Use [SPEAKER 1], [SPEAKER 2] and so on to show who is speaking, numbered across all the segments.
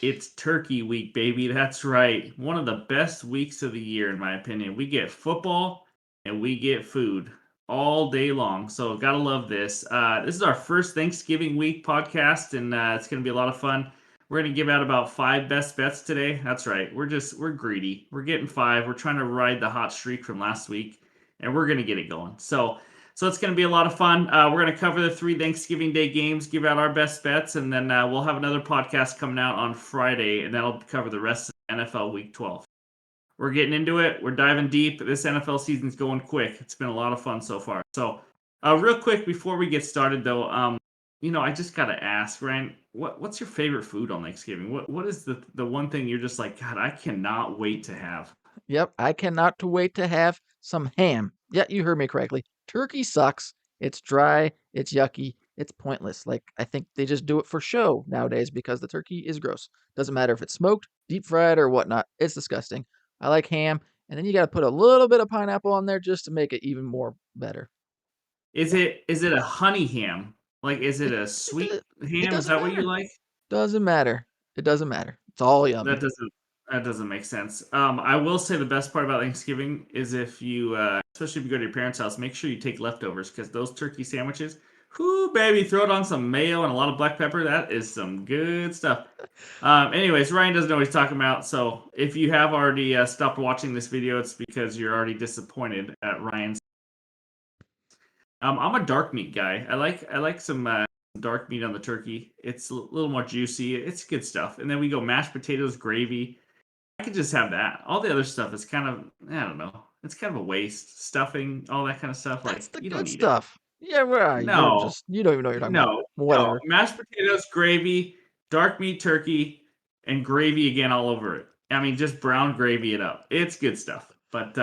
[SPEAKER 1] It's Turkey Week, baby. That's right. One of the best weeks of the year, in my opinion. We get football and we get food all day long. So, gotta love this. This is our first Thanksgiving week podcast, and it's gonna be a lot of fun. We're gonna give out about 5 best bets today. That's right. We're greedy. We're getting 5. We're trying to ride the hot streak from last week, and we're gonna get it going. So it's going to be a lot of fun. We're going to cover the 3 Thanksgiving Day games, give out our best bets, and then we'll have another podcast coming out on Friday, and that'll cover the rest of NFL Week 12. We're getting into it. We're diving deep. This NFL season's going quick. It's been a lot of fun so far. So, real quick before we get started, though, I just got to ask, Ryan, what's your favorite food on Thanksgiving? What is the one thing you're just like, God, I cannot wait to have?
[SPEAKER 2] Yep, I cannot wait to have some ham. Yeah, you heard me correctly. Turkey sucks. It's dry. It's yucky. It's pointless. Like, I think they just do it for show nowadays because the turkey is gross. Doesn't matter if it's smoked, deep fried, or whatnot. It's disgusting. I like ham, and then you got to put a little bit of pineapple on there just to make it even more better.
[SPEAKER 1] Is
[SPEAKER 2] Yeah,
[SPEAKER 1] it a honey ham? Like, is it
[SPEAKER 2] it
[SPEAKER 1] a
[SPEAKER 2] it,
[SPEAKER 1] sweet
[SPEAKER 2] it
[SPEAKER 1] ham? Is
[SPEAKER 2] doesn't
[SPEAKER 1] that what you
[SPEAKER 2] matter.
[SPEAKER 1] like?
[SPEAKER 2] Doesn't matter. It doesn't matter. It's all
[SPEAKER 1] That
[SPEAKER 2] yummy.
[SPEAKER 1] doesn't that doesn't make sense. I will say the best part about Thanksgiving is if you, especially if you go to your parents' house, make sure you take leftovers because those turkey sandwiches, whoo, baby, throw it on some mayo and a lot of black pepper. That is some good stuff. Anyways, Ryan doesn't know what he's talking about. So if you have already stopped watching this video, it's because you're already disappointed at Ryan's. I'm a dark meat guy. I like some dark meat on the turkey. It's a little more juicy. It's good stuff. And then we go mashed potatoes, gravy. I could just have that. All the other stuff is kind of, I don't know. It's kind of a waste. Stuffing, all that kind of stuff.
[SPEAKER 2] That's
[SPEAKER 1] Like,
[SPEAKER 2] the
[SPEAKER 1] you don't
[SPEAKER 2] good
[SPEAKER 1] need it.
[SPEAKER 2] stuff. Yeah, well,
[SPEAKER 1] No,
[SPEAKER 2] you don't even know what you're talking about.
[SPEAKER 1] no, no.
[SPEAKER 2] Whatever.
[SPEAKER 1] Mashed potatoes, gravy, dark meat turkey, and gravy again all over it. I mean, just brown gravy it up. It's good stuff. But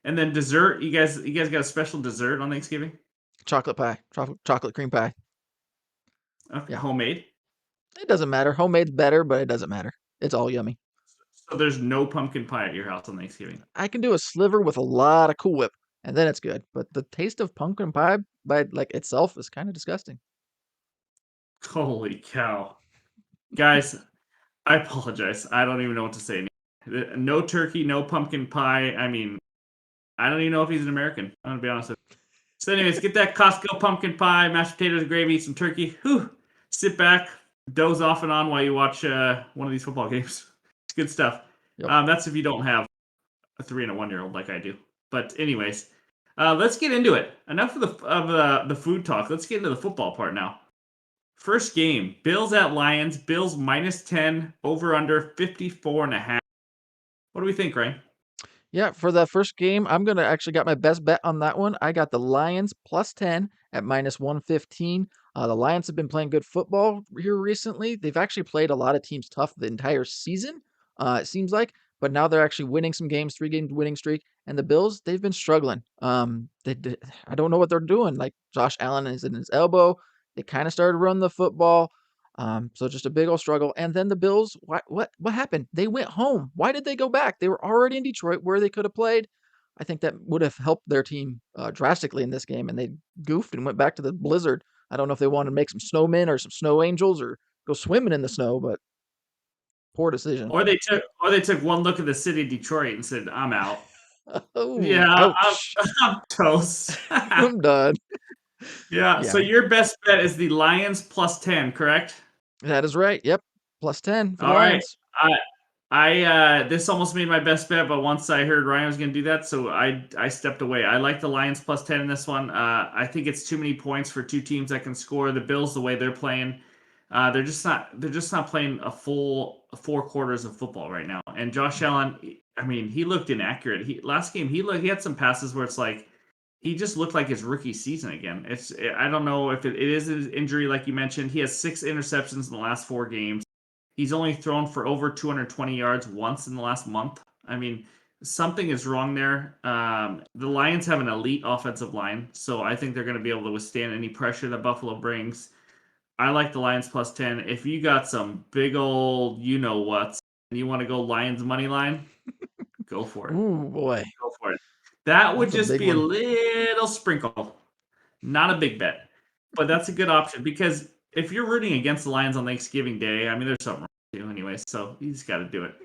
[SPEAKER 1] and then dessert. You guys got a special dessert on Thanksgiving?
[SPEAKER 2] Chocolate pie, chocolate cream pie.
[SPEAKER 1] Okay,
[SPEAKER 2] Yeah,
[SPEAKER 1] homemade.
[SPEAKER 2] it doesn't matter. Homemade's better, but it doesn't matter. It's all yummy.
[SPEAKER 1] So there's no pumpkin pie at your house on Thanksgiving.
[SPEAKER 2] I can do a sliver with a lot of Cool Whip, and then it's good. But the taste of pumpkin pie by like itself is kind of disgusting.
[SPEAKER 1] Holy cow. Guys, I apologize. I don't even know what to say. No turkey, no pumpkin pie. I mean, I don't even know if he's an American. I'm gonna be honest with you. So, anyways, get that Costco pumpkin pie, mashed potatoes, gravy, some turkey. Whew. Sit back, doze off and on while you watch one of these football games. It's good stuff.
[SPEAKER 2] Yep.
[SPEAKER 1] That's if you don't have a 3 and a 1-year-old like I do. But anyways, let's get into it. Enough of the food talk. Let's get into the football part now. First game, Bills at Lions. Bills -10, over under 54.5. What do we think, Ryan?
[SPEAKER 2] Yeah, for that first game, I'm gonna actually got my best bet on that one. I got the Lions +10 at -115. The Lions have been playing good football here recently. They've actually played a lot of teams tough the entire season, it seems like, but now they're actually winning some games, 3-game winning streak. And the Bills, they've been struggling. I don't know what they're doing. Like Josh Allen is in his elbow. They kind of started to run the football. So just a big old struggle. And then the Bills, what happened? They went home. Why did they go back? They were already in Detroit where they could have played. I think that would have helped their team drastically in this game, and they goofed and went back to the blizzard. I don't know if they wanted to make some snowmen or some snow angels or go swimming in the snow, but poor decision.
[SPEAKER 1] Or they took one look at the city of Detroit and said, "I'm out."
[SPEAKER 2] Oh,
[SPEAKER 1] Yeah, I'm,
[SPEAKER 2] ouch.
[SPEAKER 1] I'm toast.
[SPEAKER 2] I'm done.
[SPEAKER 1] Yeah. So
[SPEAKER 2] Yeah,
[SPEAKER 1] your best bet is the Lions +10, correct?
[SPEAKER 2] that is right. Yep. +10 for the
[SPEAKER 1] All right.
[SPEAKER 2] Lions.
[SPEAKER 1] I this almost made my best bet, but once I heard Ryan was going to do that, so I stepped away. I like the Lions +10 in this one. I think it's too many points for two teams that can score. The Bills, the way they're playing, they're just not playing a full 4 quarters of football right now. And Josh Allen, I mean, he looked inaccurate. Last game he had some passes where it's like he just looked like his rookie season again. I don't know if it is his injury like you mentioned. He has 6 interceptions in the last 4 games. He's only thrown for over 220 yards once in the last month. I mean, something is wrong there. The Lions have an elite offensive line, so I think they're going to be able to withstand any pressure that Buffalo brings. I like the Lions +10. If you got some big old you know what's and you want to go Lions money line, go for it.
[SPEAKER 2] Ooh, boy.
[SPEAKER 1] Go for it. That would
[SPEAKER 2] That's a
[SPEAKER 1] just
[SPEAKER 2] big
[SPEAKER 1] be a
[SPEAKER 2] one.
[SPEAKER 1] little sprinkle, not a big bet, but that's a good option because if you're rooting against the Lions on Thanksgiving Day, I mean, there's something wrong. to anyway, so he's got to do it.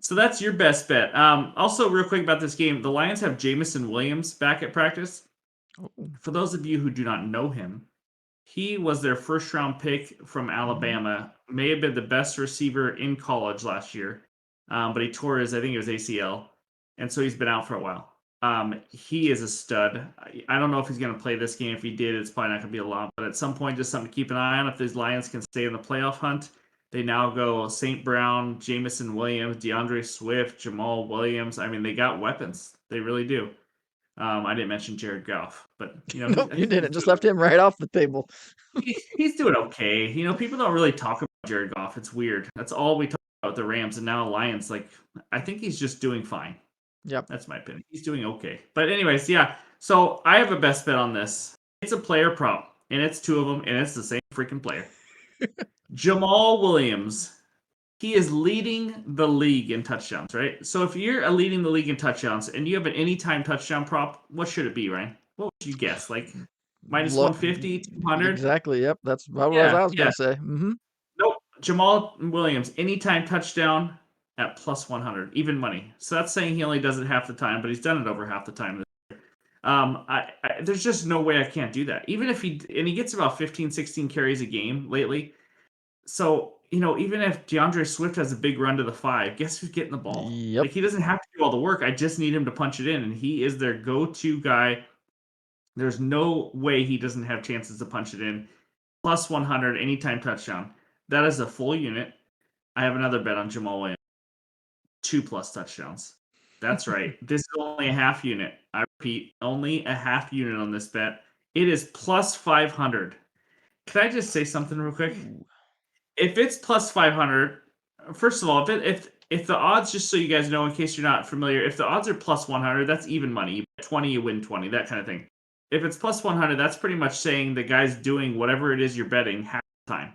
[SPEAKER 1] So that's your best bet. Also, real quick about this game, the Lions have Jamison Williams back at practice.
[SPEAKER 2] Oh.
[SPEAKER 1] For those of you who do not know him, he was their first round pick from
[SPEAKER 2] Mhm.
[SPEAKER 1] Alabama. May have been the best receiver in college last year, but he tore his, I think it was ACL, and so he's been out for a while. He is a stud. I don't know if he's going to play this game. If he did, it's probably not going to be a lot, but at some point, just something to keep an eye on. If these Lions can stay in the playoff hunt, they now go St. Brown, Jamison Williams, DeAndre Swift, Jamal Williams. I mean, they got weapons. They really do. I didn't mention Jared Goff, but
[SPEAKER 2] Nope,
[SPEAKER 1] I
[SPEAKER 2] you
[SPEAKER 1] think he's
[SPEAKER 2] didn't. Just left him right off the table.
[SPEAKER 1] he's doing okay. People don't really talk about Jared Goff. It's weird. That's all we talk about with the Rams and now Lions. Like, I think he's just doing fine.
[SPEAKER 2] Yep.
[SPEAKER 1] That's my opinion. He's doing okay. But anyways, yeah. So I have a best bet on this. It's a player prop, and it's two of them, and it's the same freaking player. Jamal Williams. He is leading the league in touchdowns, right? So if you're leading the league in touchdowns and you have an anytime touchdown prop, what should it be, Ryan? What would you guess? Like minus
[SPEAKER 2] Lo-
[SPEAKER 1] 150, 200?
[SPEAKER 2] exactly. Yep. That's about what
[SPEAKER 1] Yeah,
[SPEAKER 2] I was
[SPEAKER 1] yeah.
[SPEAKER 2] gonna say. Hmm.
[SPEAKER 1] Nope. Jamal Williams, anytime touchdown at plus 100, even money. So that's saying he only does it half the time, but he's done it over half the time. There's just no way I can't do that. Even if he gets about 15, 16 carries a game lately. So, even if DeAndre Swift has a big run to the five, guess who's getting the ball?
[SPEAKER 2] Yep.
[SPEAKER 1] Like, he doesn't have to do all the work. I just need him to punch it in, and he is their go-to guy. There's no way he doesn't have chances to punch it in. Plus 100, anytime touchdown. That is a full unit. I have another bet on Jamal Williams. 2+ touchdowns. That's right. This is only a half unit. I repeat, only a half unit on this bet. It is plus 500. Can I just say something real quick?
[SPEAKER 2] Ooh.
[SPEAKER 1] If it's plus 500, first of all, if the odds, just so you guys know, in case you're not familiar, if the odds are plus 100, that's even money. You bet 20, you win 20, that kind of thing. If it's plus 100, that's pretty much saying the guy's doing whatever it is you're betting half the time.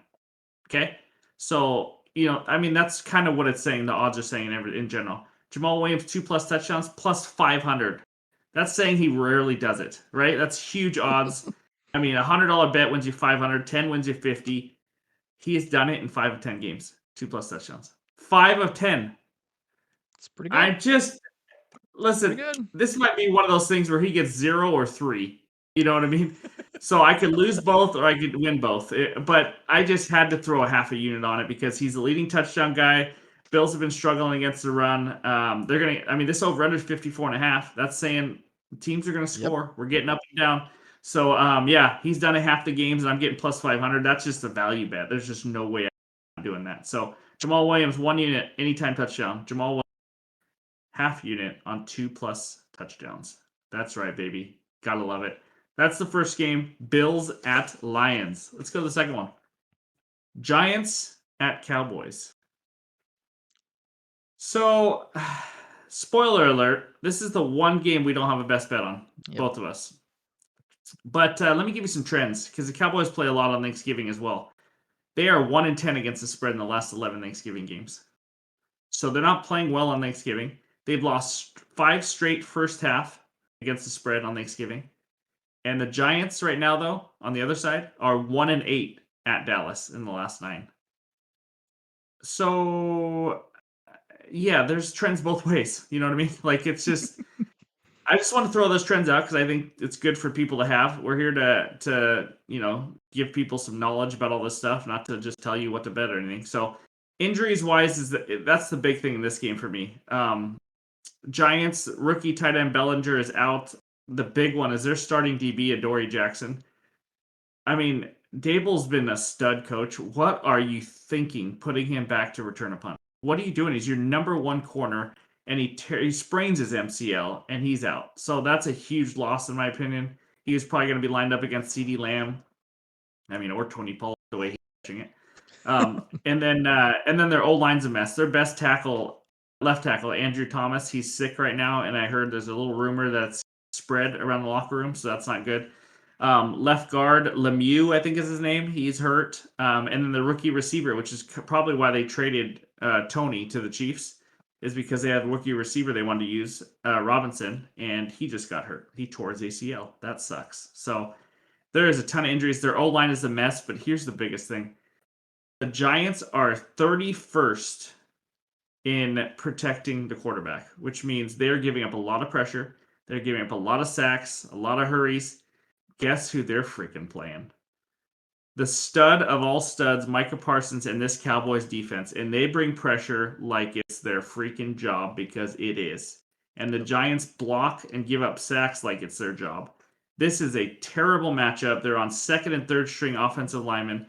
[SPEAKER 1] Okay? So, I mean, that's kind of what it's saying. The odds are saying in general. Jamal Williams, 2+ touchdowns, plus 500. That's saying he rarely does it, right? That's huge odds. I mean, $100 bet wins you 500, 10 wins you 50. He has done it in 5 of 10 games, 2+ touchdowns. 5 of 10.
[SPEAKER 2] It's pretty good.
[SPEAKER 1] I just
[SPEAKER 2] Pretty
[SPEAKER 1] listen.
[SPEAKER 2] good.
[SPEAKER 1] This might be one of those things where he gets 0 or 3. You know what I mean? So I could lose both or I could win both. But I just had to throw a half a unit on it because he's the leading touchdown guy. Bills have been struggling against the run. They're gonna. I mean, this over under is 54.5. That's saying teams are gonna
[SPEAKER 2] Yep.
[SPEAKER 1] score. We're getting up and down. So yeah, he's done it half the games, and I'm getting plus 500. That's just a value bet. There's just no way I'm doing that. So Jamal Williams, 1 unit, anytime touchdown. Jamal Williams, half unit on 2+ touchdowns. That's right, baby. Gotta love it. That's the first game. Bills at Lions. Let's go to the second one. Giants at Cowboys. So, spoiler alert, this is the one game we don't have a best bet on,
[SPEAKER 2] Yep.
[SPEAKER 1] both of us. But let me give you some trends because the Cowboys play a lot on Thanksgiving as well. They are 1-10 against the spread in the last 11 Thanksgiving games. So they're not playing well on Thanksgiving. They've lost 5 straight first half against the spread on Thanksgiving. And the Giants right now, though, on the other side, are 1-8 at Dallas in the last 9. So yeah, there's trends both ways. You know what I mean? Like it's just I just want to throw those trends out because I think it's good for people to have. We're here to give people some knowledge about all this stuff, not to just tell you what to bet or anything. So injuries wise, that's the big thing in this game for me. Giants rookie tight end Bellinger is out. The big one is their starting DB Adoree Jackson. I mean, Dable's been a stud coach. What are you thinking putting him back to return a punt? What are you doing? He's your number one corner, and he sprains his MCL, and he's out. So that's a huge loss, in my opinion. He was probably going to be lined up against CD Lamb, I mean, or Tony Pollard, the way he's catching it. And then their O line's a mess. Their best tackle, left tackle, Andrew Thomas, he's sick right now, and I heard there's a little rumor that's spread around the locker room, so that's not good. Left guard Lemieux, I think is his name. He's hurt. And then the rookie receiver, which is probably why they traded Tony to the Chiefs, is because they had a rookie receiver they wanted to use, Robinson, and he just got hurt. He tore his ACL. That sucks. So there is a ton of injuries. Their O line is a mess, but here's the biggest thing. The Giants are 31st in protecting the quarterback, which means they're giving up a lot of pressure. They're giving up a lot of sacks, a lot of hurries. Guess who they're freaking playing? The stud of all studs, Micah Parsons, and this Cowboys defense. And they bring pressure like it's their freaking job because it is. And the
[SPEAKER 2] Yep.
[SPEAKER 1] Giants block and give up sacks like it's their job. This is a terrible matchup. They're on second and third string offensive linemen.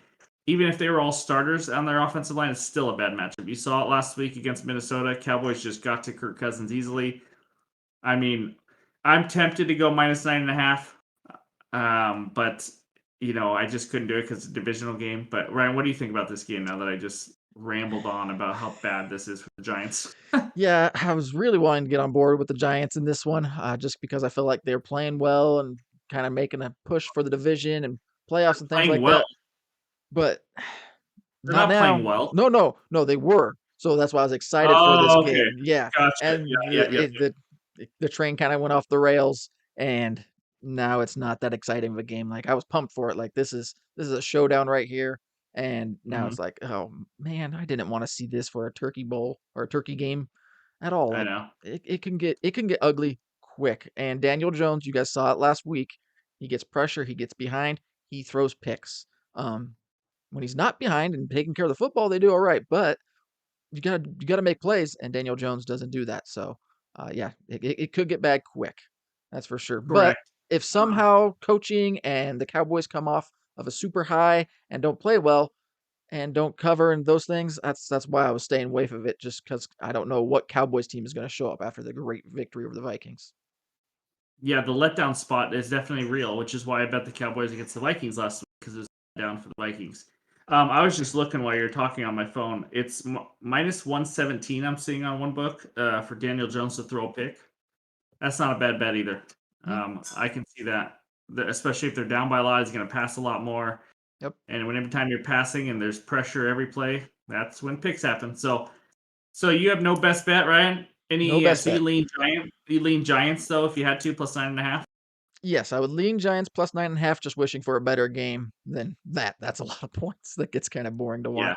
[SPEAKER 1] Even if they were all starters on their offensive line, it's still a bad matchup. You saw it last week against Minnesota. Cowboys just got to Kirk Cousins easily. I mean, I'm tempted to go minus 9.5. But I just couldn't do it because it's a divisional game. But Ryan, what do you think about this game now that I just rambled on about how bad this is for the Giants?
[SPEAKER 2] Yeah, I was really wanting to get on board with the Giants in this one, just because I feel like they're playing well and kind of making a push for the division and playoffs and things
[SPEAKER 1] Playing
[SPEAKER 2] like
[SPEAKER 1] well.
[SPEAKER 2] that. But
[SPEAKER 1] They're
[SPEAKER 2] not
[SPEAKER 1] not playing
[SPEAKER 2] now.
[SPEAKER 1] well.
[SPEAKER 2] No, they were. So that's why I was excited for this
[SPEAKER 1] Oh, okay.
[SPEAKER 2] game. Yeah,
[SPEAKER 1] Gotcha.
[SPEAKER 2] and
[SPEAKER 1] Yeah, yeah, yeah.
[SPEAKER 2] the train kind of went off the rails, and now it's not that exciting of a game. Like I was pumped for it. Like this is a showdown right here, and now
[SPEAKER 1] Hmm.
[SPEAKER 2] it's like, oh man, I didn't want to see this for a turkey bowl or a turkey game at all.
[SPEAKER 1] I
[SPEAKER 2] Like
[SPEAKER 1] know.
[SPEAKER 2] it can get ugly quick. And Daniel Jones, you guys saw it last week. He gets pressure, he gets behind, he throws picks. Um, when he's not behind and taking care of the football, they do all right. But you gotta make plays, and Daniel Jones doesn't do that. So, yeah, it could get bad quick. That's for sure. But
[SPEAKER 1] Correct.
[SPEAKER 2] if
[SPEAKER 1] Uh,
[SPEAKER 2] somehow coaching and the Cowboys come off of a super high and don't play well and don't cover and those things, that's why I was staying away from it, just because I don't know what Cowboys team is going to show up after the great victory over the Vikings.
[SPEAKER 1] yeah, the letdown spot is definitely real, which is why I bet the Cowboys against the Vikings last week because it was down for the Vikings. I was just looking while you're talking on my phone. It's minus 117 I'm seeing on one book for Daniel Jones to throw a pick. That's not a bad bet either.
[SPEAKER 2] Yeah.
[SPEAKER 1] I can see that, especially if they're down by a lot, he's going to pass a lot more.
[SPEAKER 2] Yep.
[SPEAKER 1] And when every time you're passing and there's pressure every play, that's when picks happen. So you have no best bet, Ryan?
[SPEAKER 2] No
[SPEAKER 1] Any?
[SPEAKER 2] best
[SPEAKER 1] So you
[SPEAKER 2] bet.
[SPEAKER 1] lean Giant? You lean Giants though, if you had to, plus 9.5.
[SPEAKER 2] Yes, I would lean Giants plus 9.5, just wishing for a better game than that. That's a lot of points. That gets kind of boring to
[SPEAKER 1] Yeah,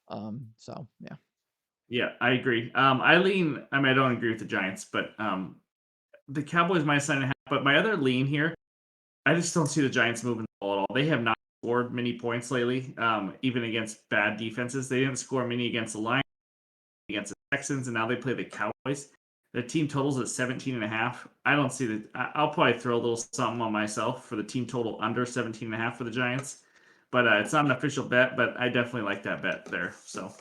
[SPEAKER 2] watch. So yeah.
[SPEAKER 1] yeah, I agree. I lean. I mean, I don't agree with the Giants, but the Cowboys minus 9.5. But my other lean here, I just don't see the Giants moving the ball at all. They have not scored many points lately, even against bad defenses. They didn't score many against the Lions, against the Texans, and now they play the Cowboys. The team totals at 17.5. I don't see that. I'll probably throw a little something on myself for the team total under 17.5 for the Giants. But it's not an official bet, but I definitely like that bet there. So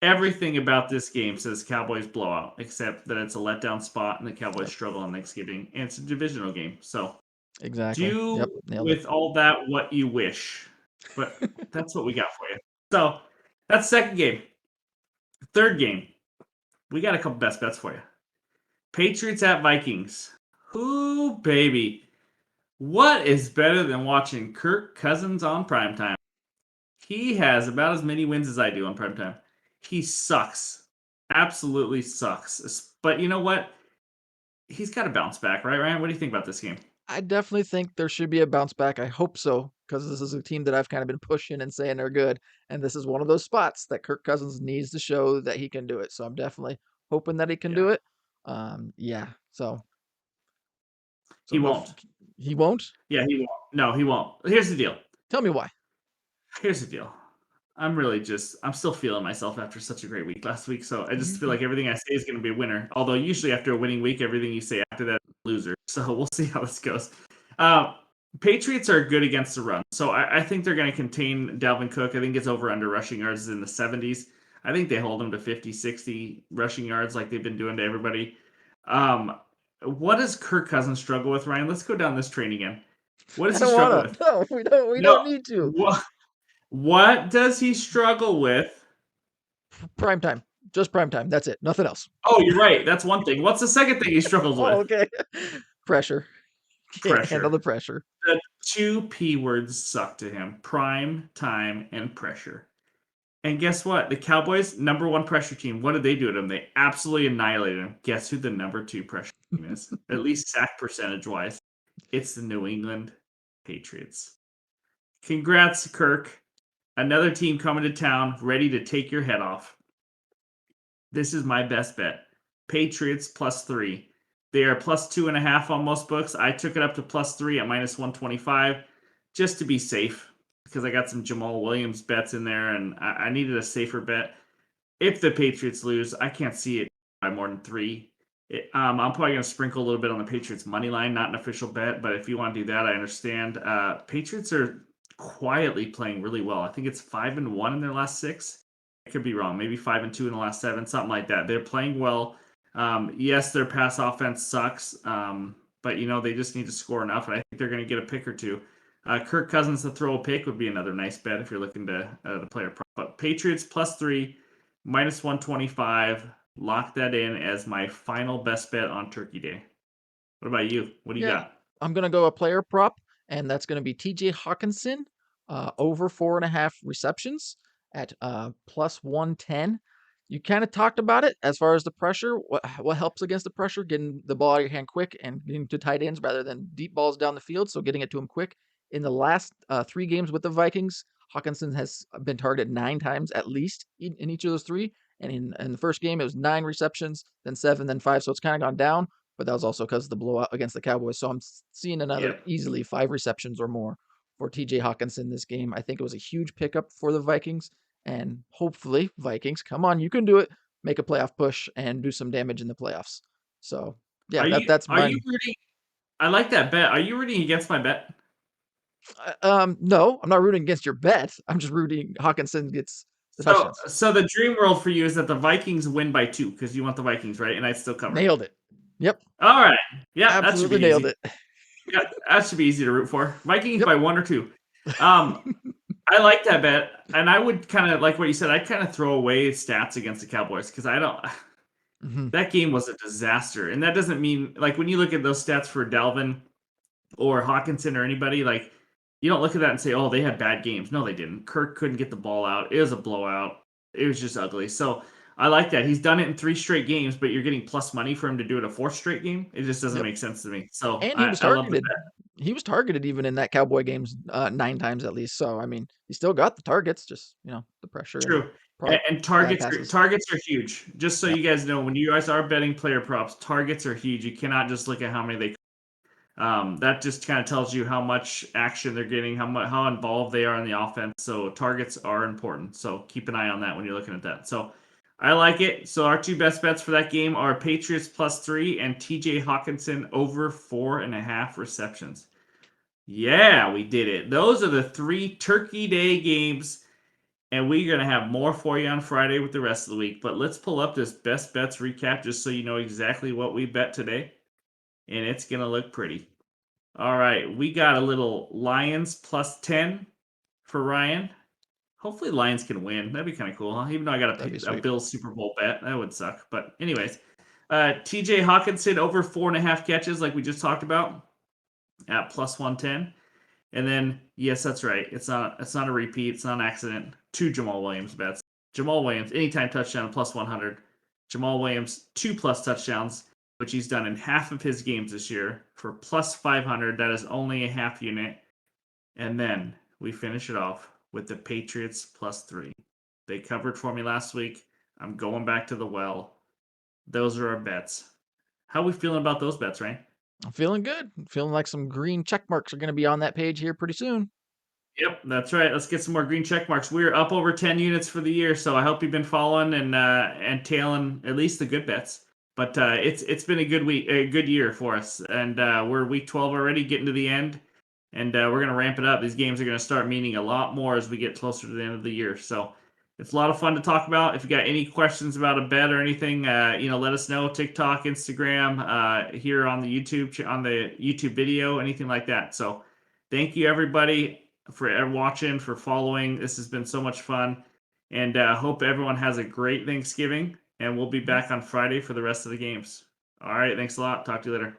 [SPEAKER 1] everything about this game says Cowboys blowout, except that it's a letdown spot and the Cowboys
[SPEAKER 2] Yep.
[SPEAKER 1] struggle on Thanksgiving, and it's a divisional game. So
[SPEAKER 2] Exactly.
[SPEAKER 1] do
[SPEAKER 2] Yep. Nailed it.
[SPEAKER 1] with all that what you wish. But that's what we got for you. So that's second game. Third game, we got a couple best bets for you. Patriots at Vikings. Ooh, baby. What is better than watching Kirk Cousins on primetime? He has about as many wins as I do on primetime. He sucks. Absolutely sucks. But you know what? He's got to bounce back, right, Ryan? What do you think about this game?
[SPEAKER 2] I definitely think there should be a bounce back. I hope so, because this is a team that I've kind of been pushing and saying they're good. And this is one of those spots that Kirk Cousins needs to show that he can do it. So I'm definitely hoping that he can
[SPEAKER 1] Yeah.
[SPEAKER 2] do it. Yeah. So
[SPEAKER 1] He
[SPEAKER 2] go.
[SPEAKER 1] won't.
[SPEAKER 2] He won't.
[SPEAKER 1] Yeah, he won't. No, he won't. Here's the deal.
[SPEAKER 2] Tell me why.
[SPEAKER 1] Here's the deal. I'm still feeling myself after such a great week last week. So I just feel
[SPEAKER 2] Mhm.
[SPEAKER 1] like everything I say is going to be a winner. Although usually after a winning week, everything you say after that is a loser. So we'll see how this goes. Uh, Patriots are good against the run. So I think they're going to contain Dalvin Cook. I think his over under rushing yards is in the 70s. I think they hold him to 50, 60 rushing yards like they've been doing to everybody. Um, what does Kirk Cousins struggle with, Ryan? Let's go down this train again. What
[SPEAKER 2] I
[SPEAKER 1] does he
[SPEAKER 2] don't
[SPEAKER 1] struggle
[SPEAKER 2] wanna.
[SPEAKER 1] with?
[SPEAKER 2] No, we don't. We
[SPEAKER 1] No.
[SPEAKER 2] don't need to.
[SPEAKER 1] What does he struggle with?
[SPEAKER 2] Prime time. Just prime time. That's it. Nothing else.
[SPEAKER 1] Oh, you're right. That's one thing. What's the second thing he struggles
[SPEAKER 2] Oh,
[SPEAKER 1] with?
[SPEAKER 2] okay. Pressure. Can't handle
[SPEAKER 1] Pressure.
[SPEAKER 2] the pressure.
[SPEAKER 1] The two P words suck to him: prime time and pressure. And guess what? The Cowboys, number one pressure team. What did they do to him? They absolutely annihilated him. Guess who the number two pressure team is? At least sack percentage wise. It's the New England Patriots. Congrats, Kirk. Another team coming to town, ready to take your head off. This is my best bet. Patriots +3. They are +2.5 on most books. I took it up to +3 at -125 just to be safe because I got some Jamal Williams bets in there and I needed a safer bet. If the Patriots lose, I can't see it by more than 3. I'm probably going to sprinkle a little bit on the Patriots money line, not an official bet, but if you want to do that, I understand. Patriots are quietly playing really well. I think it's 5-1 in their last 6. I could be wrong. Maybe 5-2 in the last 7, something like that. They're playing well. Yes, their pass offense sucks, but they just need to score enough, and I think they're going to get a pick or two. Kirk Cousins to throw a pick would be another nice bet if you're looking to play a prop. But Patriots +3, -125. Lock that in as my final best bet on Turkey Day. What about you? What do you
[SPEAKER 2] Yeah,
[SPEAKER 1] got?
[SPEAKER 2] I'm gonna go a player prop, and that's gonna be TJ Hawkinson, over 4.5 receptions at +110. You kind of talked about it as far as the pressure. What helps against the pressure? Getting the ball out of your hand quick and getting to tight ends rather than deep balls down the field. So getting it to him quick. In the last 3 games with the Vikings, Hawkinson has been targeted 9 times at least in each of those 3. And in the first game, it was 9 receptions, then 7, then 5. So it's kind of gone down, but that was also because of the blowout against the Cowboys. So I'm seeing another
[SPEAKER 1] Yep.
[SPEAKER 2] easily 5 receptions or more for TJ Hawkinson this game. I think it was a huge pickup for the Vikings, and hopefully, Vikings, come on, you can do it. Make a playoff push and do some damage in the playoffs. So yeah,
[SPEAKER 1] Are you
[SPEAKER 2] that's
[SPEAKER 1] are you
[SPEAKER 2] mine.
[SPEAKER 1] rooting? I like that bet. Are you rooting against my bet?
[SPEAKER 2] No, I'm not rooting against your bet. I'm just rooting Hawkinson gets the
[SPEAKER 1] So
[SPEAKER 2] touchdowns.
[SPEAKER 1] so the dream world for you is that the Vikings win by 2 because you want the Vikings, right? And I still cover.
[SPEAKER 2] Nailed it. Yep,
[SPEAKER 1] All right. Yeah, that should be
[SPEAKER 2] absolutely nailed
[SPEAKER 1] easy.
[SPEAKER 2] it.
[SPEAKER 1] Yeah, that should be easy to root for. Vikings
[SPEAKER 2] Yep.
[SPEAKER 1] by 1 or 2. Um, I like that bet, and I would kind of like what you said. I kind of throw away stats against the Cowboys because I don't.
[SPEAKER 2] Mhm.
[SPEAKER 1] That game was a disaster, and that doesn't mean like when you look at those stats for Dalvin or Hawkinson or anybody, like you don't look at that and say, "Oh, they had bad games." No, they didn't. Kirk couldn't get the ball out. It was a blowout. It was just ugly. So I like that. He's done it in 3 straight games, but you're getting plus money for him to do it a 4th straight game. It just doesn't
[SPEAKER 2] Yep.
[SPEAKER 1] make sense to me. So
[SPEAKER 2] And he was
[SPEAKER 1] I love the
[SPEAKER 2] targeted.
[SPEAKER 1] bet.
[SPEAKER 2] He was targeted even in that Cowboy games 9 times at least. So I mean, he still got the targets, just the pressure and
[SPEAKER 1] True.
[SPEAKER 2] probably
[SPEAKER 1] And
[SPEAKER 2] bad
[SPEAKER 1] targets are
[SPEAKER 2] passes.
[SPEAKER 1] targets are huge. Just so
[SPEAKER 2] Yep.
[SPEAKER 1] you guys know, when you guys are betting player props, targets are huge. You cannot just look at how many they. That just kind of tells you how much action they're getting, how involved they are in the offense. So targets are important. So keep an eye on that when you're looking at that. So I like it. So our 2 best bets for that game are Patriots +3 and TJ Hawkinson over 4.5 receptions. Yeah, we did it. Those are the 3 Turkey Day games. And we're going to have more for you on Friday with the rest of the week. But let's pull up this best bets recap just so you know exactly what we bet today. And it's going to look pretty. All right. We got a little Lions +10 for Ryan. Hopefully, Lions can win. That'd be kind of cool, huh? Even though I got
[SPEAKER 2] That'd be
[SPEAKER 1] a
[SPEAKER 2] sweet.
[SPEAKER 1] Bills Super Bowl bet. That would suck. But, anyways, TJ Hawkinson over 4.5 catches, like we just talked about, at +110. And then, yes, that's right. It's not a repeat. It's not an accident. 2 Jamal Williams bets. Jamal Williams, anytime touchdown +100. Jamal Williams, 2 plus touchdowns, which he's done in half of his games this year for +500. That is only a half unit. And then we finish it off with the Patriots +3. They covered for me last week. I'm going back to the well. Those are our bets. How are we feeling about those bets, Ryan?
[SPEAKER 2] I'm feeling good. I'm feeling like some green check marks are going to be on that page here pretty soon.
[SPEAKER 1] Yep, that's right. Let's get some more green check marks. We're up over 10 units for the year, so I hope you've been following and tailing at least the good bets. But it's been a good week, a good year for us, and we're week 12 already, getting to the end, and we're gonna ramp it up. These games are gonna start meaning a lot more as we get closer to the end of the year. So it's a lot of fun to talk about. If you got any questions about a bet or anything, let us know. TikTok, Instagram, here on the on the YouTube video, anything like that. So thank you everybody for watching, for following. This has been so much fun. And hope everyone has a great Thanksgiving. And we'll be
[SPEAKER 2] Mhm.
[SPEAKER 1] back on Friday for the rest of the games. All right. Thanks a lot. Talk to you later.